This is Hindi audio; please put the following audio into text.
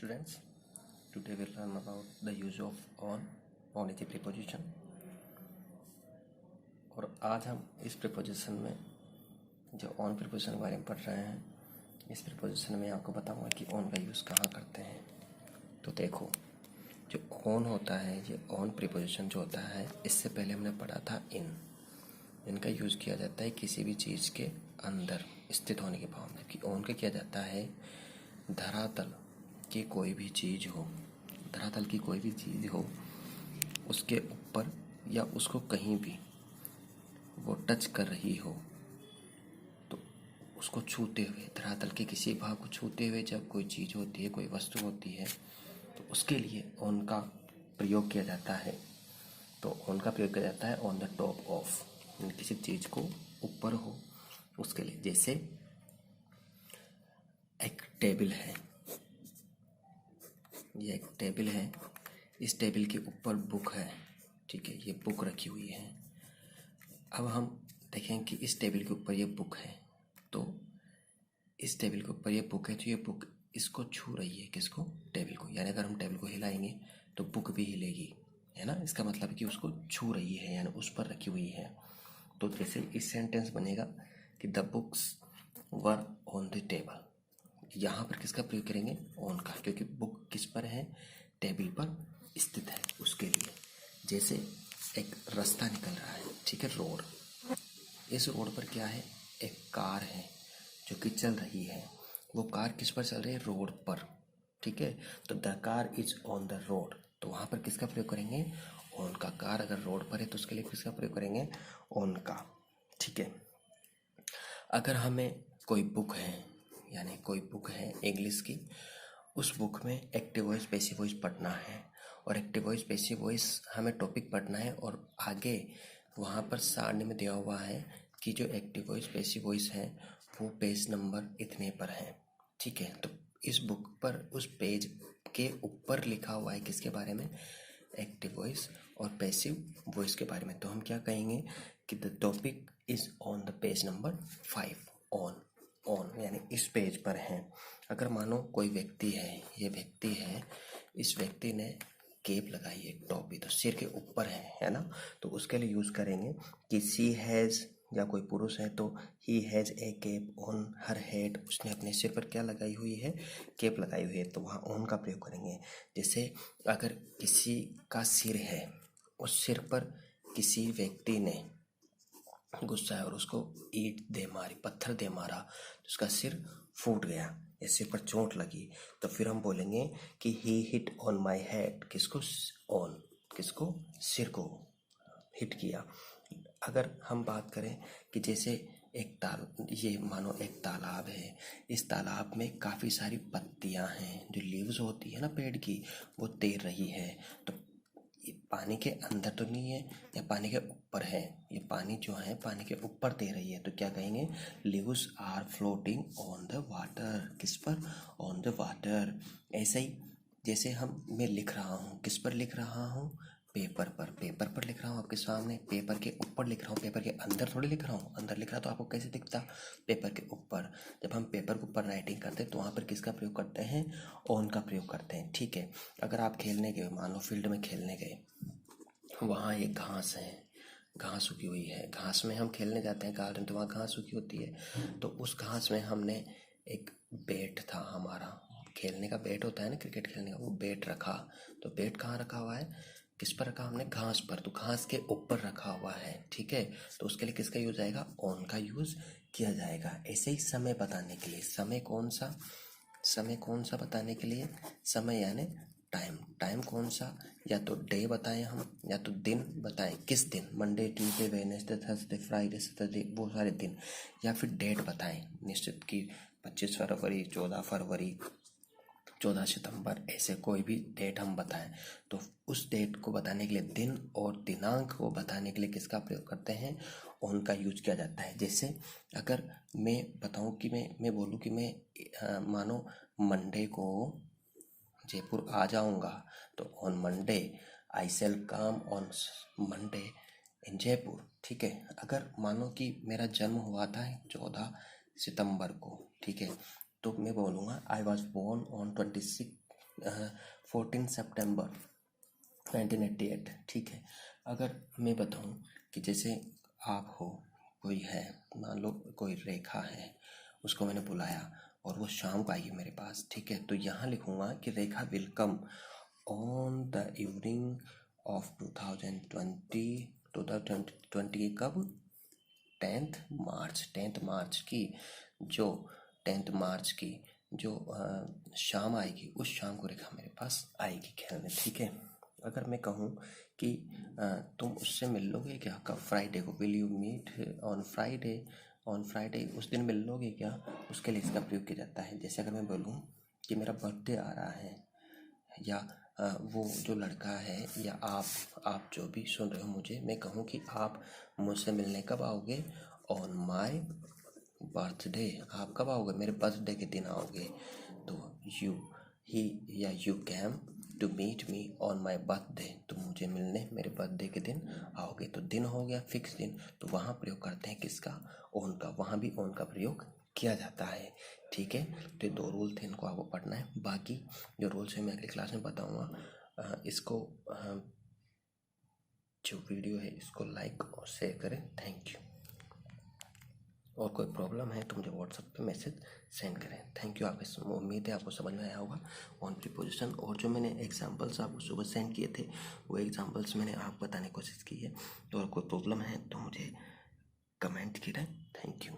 students, today we'll learn about the use of on. On is a preposition और आज हम इस preposition में जो on preposition के बारे में पढ़ रहे हैं, इस preposition में आपको बताऊंगा कि on का यूज़ कहाँ करते हैं। तो देखो, जो on होता है, ये on preposition जो होता है, इससे पहले हमने पढ़ा था इनका यूज़ किया जाता है किसी भी चीज़ के अंदर स्थित होने के भाव में, कि on का किया जाता है धरातल की कोई भी चीज़ हो, धरातल की कोई भी चीज़ हो, उसके ऊपर या उसको कहीं भी वो टच कर रही हो, तो उसको छूते हुए, धरातल के किसी भाग को छूते हुए जब कोई चीज़ होती है, कोई वस्तु होती है, तो उसके लिए ऑन का प्रयोग किया जाता है। तो ऑन का प्रयोग किया जाता है ऑन द टॉप ऑफ, किसी चीज़ को ऊपर हो उसके लिए। जैसे एक टेबल है, ये एक टेबल है, इस टेबल के ऊपर बुक है, ठीक है, ये बुक रखी हुई है। अब हम देखें कि इस टेबल के ऊपर ये बुक है, तो इस टेबल के ऊपर ये बुक है, तो ये बुक इसको छू रही है, किसको? टेबल को। यानी अगर हम टेबल को हिलाएंगे तो बुक भी हिलेगी, है ना। इसका मतलब है कि उसको छू रही है, यानी उस पर रखी हुई है। तो जैसे इस सेंटेंस बनेगा कि the books were on the table. यहाँ पर किसका प्रयोग करेंगे? ऑन का, क्योंकि बुक किस पर है? टेबल पर स्थित है, उसके लिए। जैसे एक रास्ता निकल रहा है, ठीक है, रोड। इस रोड पर क्या है? एक कार है जो कि चल रही है। वो कार किस पर चल रही है? रोड पर, ठीक है। तो the car is on the road, तो वहाँ पर किसका प्रयोग करेंगे? ऑन का। कार अगर रोड पर है तो उसके लिए किसका प्रयोग करेंगे? ऑन का, ठीक है। अगर हमें कोई बुक है, यानी कोई बुक है इंग्लिश की, उस बुक में एक्टिव वॉइस पैसिव वॉइस पढ़ना है, और एक्टिव वॉइस पैसिव वॉइस हमें टॉपिक पढ़ना है, और आगे वहाँ पर सारणी में दिया हुआ है कि जो एक्टिव वॉइस पैसिव वॉइस है वो पेज नंबर इतने पर है, ठीक है। तो इस बुक पर उस पेज के ऊपर लिखा हुआ है किसके बारे में? एक्टिव वॉइस और पैसिव वॉइस के बारे में। तो हम क्या कहेंगे कि the topic is on the page number 5। On यानी इस पेज पर है। अगर मानो कोई व्यक्ति है, ये व्यक्ति है, इस व्यक्ति ने केप लगाई है, टोपी, तो सिर के ऊपर है ना। तो उसके लिए यूज़ करेंगे कि सी हैज़, या कोई पुरुष है तो he has a cap on her head, उसने अपने सिर पर क्या लगाई हुई है? केप लगाई हुई है, तो वहाँ ऑन का प्रयोग करेंगे। जैसे अगर किसी का सिर है, उस सिर पर किसी व्यक्ति ने गुस्सा है और उसको ईंट दे मारी, पत्थर दे मारा, तो उसका सिर फूट गया, या सिर पर चोट लगी, तो फिर हम बोलेंगे कि ही हिट ऑन माई हेड। किसको? ऑन, किसको? सिर को हिट किया। अगर हम बात करें कि जैसे ये मानो एक तालाब है, इस तालाब में काफ़ी सारी पत्तियां हैं, जो लीव्स होती है ना पेड़ की, वो तैर रही है। तो ये पानी के अंदर तो नहीं है, या पानी के ऊपर है, ये पानी जो है पानी के ऊपर तैर रही है, तो क्या कहेंगे? Leaves are floating on the water. किस पर? On the water. ऐसे ही जैसे मैं लिख रहा हूँ, किस पर लिख रहा हूँ? पेपर पर। पेपर पर लिख रहा हूँ आपके सामने, पेपर के ऊपर लिख रहा हूँ, पेपर के अंदर थोड़ी लिख रहा हूँ। अंदर लिख रहा तो आपको कैसे दिखता? पेपर के ऊपर। जब हम पेपर के ऊपर राइटिंग करते हैं तो वहाँ पर किसका प्रयोग करते हैं? ऑन का प्रयोग करते हैं, ठीक है। अगर आप खेलने गए, मान लो फील्ड में खेलने गए, वहाँ एक घास है, घास उगी हुई है, घास में हम खेलने जाते हैं गार्डन, तो वहाँ घास उगी होती है। तो उस घास में हमने एक बैट था, हमारा खेलने का बैट होता है ना, क्रिकेट खेलने का, वो बैट रखा। तो बैट कहाँ रखा हुआ है? किस पर रखा हमने? घास पर। तो घास के ऊपर रखा हुआ है, ठीक है। तो उसके लिए किसका यूज आएगा? ऑन का यूज किया जाएगा। ऐसे ही समय बताने के लिए, समय कौन सा बताने के लिए? समय यानी टाइम। टाइम कौन सा? या तो डे बताएं हम, या तो दिन बताएं। किस दिन? Monday, Tuesday, Wednesday, Thursday, Friday, Saturday, वो सारे दिन। या फिर डेट बताएं निश्चित की 25 फरवरी, 14 फरवरी, 14 सितंबर, ऐसे कोई भी डेट हम बताएं। तो उस डेट को बताने के लिए, दिन और दिनांक को बताने के लिए किसका प्रयोग करते हैं? ऑन का यूज किया जाता है। जैसे अगर मैं बताऊं कि मैं बोलूं कि मैं मानो मंडे को जयपुर आ जाऊंगा, तो on Monday I shall come on Monday in Jaipur, ठीक है। अगर मानो कि मेरा जन्म हुआ था 14 सितंबर को, ठीक है, तो मैं बोलूँगा आई वॉज बोर्न ऑन 26 14 सितंबर 1988, ठीक है। अगर मैं बताऊं कि जैसे आप हो, कोई है, मान लो कोई रेखा है, उसको मैंने बुलाया और वो शाम को आएगी मेरे पास, ठीक है। तो यहाँ लिखूंगा कि Rekha will come on the evening of 2020 कब, 10th मार्च की जो शाम आएगी, उस शाम को रेखा मेरे पास आएगी खेलने, ठीक है। अगर मैं कहूँ कि तुम उससे मिल लोगे क्या, कब, फ्राइडे को, will you meet on Friday, उस दिन मिल लोगे क्या, उसके लिए इसका प्रयोग किया जाता है। जैसे अगर मैं बोलूँ कि मेरा बर्थडे आ रहा है, या वो जो लड़का है या आप जो भी सुन रहे हो मुझे, मैं कहूँ कि आप मुझसे मिलने कब आओगे, ऑन माई बर्थडे, आप कब आओगे, मेरे बर्थडे के दिन आओगे। तो you came to meet me on my birthday, तो मुझे मिलने मेरे बर्थडे के दिन आओगे। तो दिन हो गया फिक्स दिन, तो वहाँ प्रयोग करते हैं किसका, ऑन का, वहाँ भी ऑन का प्रयोग किया जाता है, ठीक है। तो ये 2 रूल थे, इनको आपको पढ़ना है। बाकी जो रूल्स है मैं अगली क्लास में बताऊँगा। इसको जो वीडियो है इसको लाइक और शेयर करें। Thank you. और कोई प्रॉब्लम है तो मुझे व्हाट्सएप पे मैसेज सेंड करें। Thank you. आप उम्मीद है आपको समझ में आया होगा ऑन प्रीपोजिशन, और जो मैंने एग्जांपल्स आपको सुबह सेंड किए थे वो एग्जांपल्स मैंने आपको बताने की कोशिश की है। तो अगर कोई प्रॉब्लम है तो मुझे कमेंट करें। Thank you.